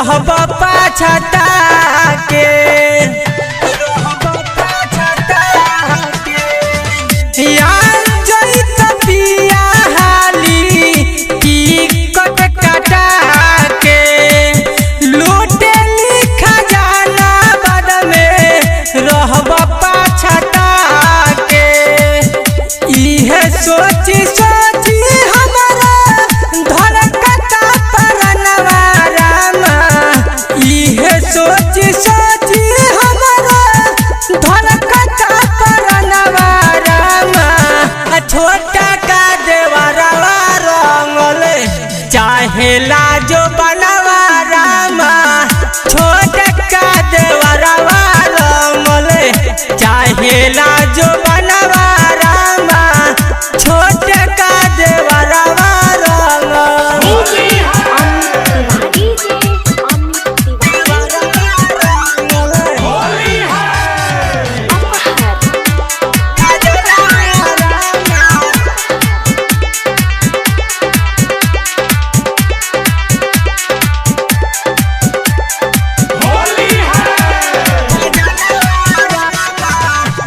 रहब पाछता के यार जइत पिया हाली टिकट कटा के लूटे लिखा जाना बाद में रहब पाछता के इहे सोची सोची हमारा धड़कता परनवा रामा इहे सोची सोची हमारा धड़कता परनवा रामा छोटा का देवरवा रंगल चाहेला जो बनवा रामा छोटा का देवरवा रंगल चाहेला जो बनवा रामा छोटा का देवरवा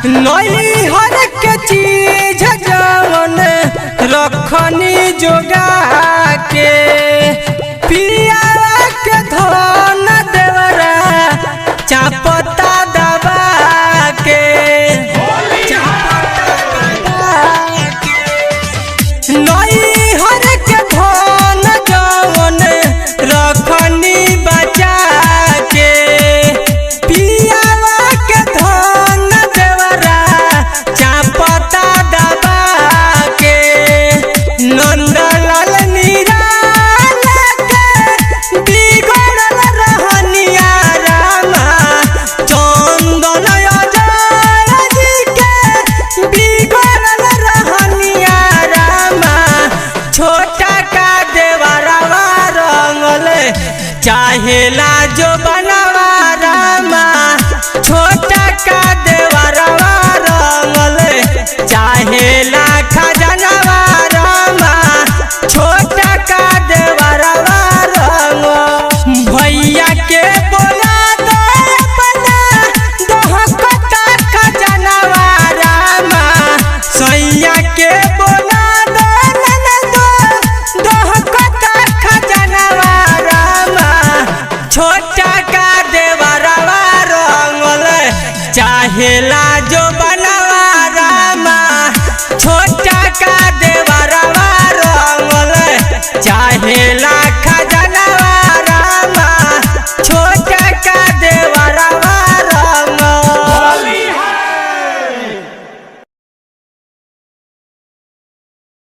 नई हर के चीज जवन रखनी जोगा के पिया के धन देवरा चापता दबा के नई हर के धन जवन रखनी बचा के पिया के धन चापता दबा के नंदलाल निराला के बिगड़ल रहनिया रामा चंदन अजय जी के बिगड़ल रहनिया रामा छोटा का देवरवा रंगल चाहेला जो